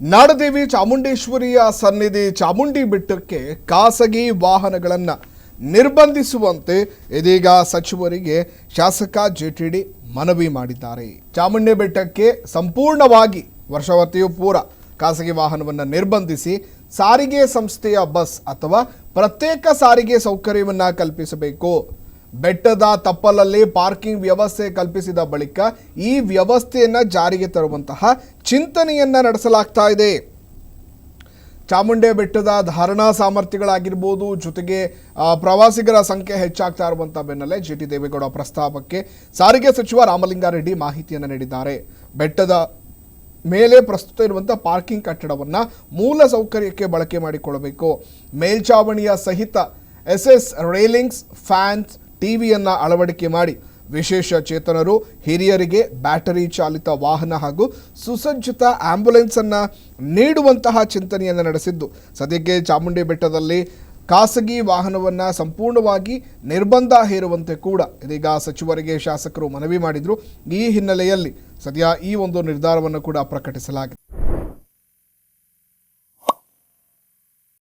ನಾಡದೇವಿ ಚಾಮುಂಡೇಶ್ವರಿಯ ಸನ್ನಿಧಿ ಚಾಮುಂಡಿ ಬೆಟ್ಟಕ್ಕೆ ಖಾಸಗಿ ವಾಹನಗಳನ್ನು ನಿರ್ಬಂಧಿಸುವಂತೆ ಇದೀಗ ಸಚಿವರಿಗೆ ಶಾಸಕ ಜೆಟಿಡಿ ಮನವಿ ಮಾಡಿದ್ದಾರೆ. ಚಾಮುಂಡಿ ಬೆಟ್ಟಕ್ಕೆ ಸಂಪೂರ್ಣವಾಗಿ ವರ್ಷವತ್ತಿಯೂ ಪೂರ ಖಾಸಗಿ ವಾಹನವನ್ನು ನಿರ್ಬಂಧಿಸಿ ಸಾರಿಗೆ ಸಂಸ್ಥೆಯ ಬಸ್ ಅಥವಾ ಪ್ರತ್ಯೇಕ ಸಾರಿಗೆ ಸೌಕರ್ಯವನ್ನು ಕಲ್ಪಿಸಬೇಕು. ಬೆಟ್ಟದ ತಪ್ಪಲಲ್ಲಿ ಪಾರ್ಕಿಂಗ್ ವ್ಯವಸ್ಥೆ ಕಲ್ಪಿಸಿದ ಬಳಿಕ ಈ ವ್ಯವಸ್ಥೆಯನ್ನು ಜಾರಿಗೆ ತರುವಂತಹ ಚಿಂತನೆಯನ್ನು ನಡೆಸಲಾಗ್ತಾ ಇದೆ. ಚಾಮುಂಡಿ ಬೆಟ್ಟದ ಧಾರಣಾ ಸಾಮರ್ಥ್ಯಗಳಾಗಿರ್ಬೋದು, ಜೊತೆಗೆ ಪ್ರವಾಸಿಗರ ಸಂಖ್ಯೆ ಹೆಚ್ಚಾಗ್ತಾ ಇರುವಂಥ ಬೆನ್ನಲ್ಲೇ ಜಿಟಿ ದೇವೇಗೌಡ ಪ್ರಸ್ತಾಪಕ್ಕೆ ಸಾರಿಗೆ ಸಚಿವ ರಾಮಲಿಂಗಾರೆಡ್ಡಿ ಮಾಹಿತಿಯನ್ನು ನೀಡಿದ್ದಾರೆ. ಬೆಟ್ಟದ ಮೇಲೆ ಪ್ರಸ್ತುತ ಇರುವಂಥ ಪಾರ್ಕಿಂಗ್ ಕಟ್ಟಡವನ್ನು ಮೂಲ ಸೌಕರ್ಯಕ್ಕೆ ಬಳಕೆ ಮಾಡಿಕೊಳ್ಳಬೇಕು. ಮೇಲ್ಛಾವಣಿಯ ಸಹಿತ SS ರೇಲಿಂಗ್ಸ್, ಫ್ಯಾನ್ಸ್, ಟಿವಿಯನ್ನು ಅಳವಡಿಕೆ ಮಾಡಿ ವಿಶೇಷ ಚೇತನರು, ಹಿರಿಯರಿಗೆ ಬ್ಯಾಟರಿ ಚಾಲಿತ ವಾಹನ ಹಾಗೂ ಸುಸಜ್ಜಿತ ಆಂಬ್ಯುಲೆನ್ಸನ್ನು ನೀಡುವಂತಹ ಚಿಂತನೆಯನ್ನು ನಡೆಸಿದ್ದು, ಸದ್ಯಕ್ಕೆ ಚಾಮುಂಡಿ ಬೆಟ್ಟದಲ್ಲಿ ಖಾಸಗಿ ವಾಹನವನ್ನು ಸಂಪೂರ್ಣವಾಗಿ ನಿರ್ಬಂಧ ಹೇರುವಂತೆ ಕೂಡ ಇದೀಗ ಸಚಿವರಿಗೆ ಶಾಸಕರು ಮನವಿ ಮಾಡಿದರು. ಈ ಹಿನ್ನೆಲೆಯಲ್ಲಿ ಸದ್ಯ ಈ ಒಂದು ನಿರ್ಧಾರವನ್ನು ಕೂಡ ಪ್ರಕಟಿಸಲಾಗಿದೆ.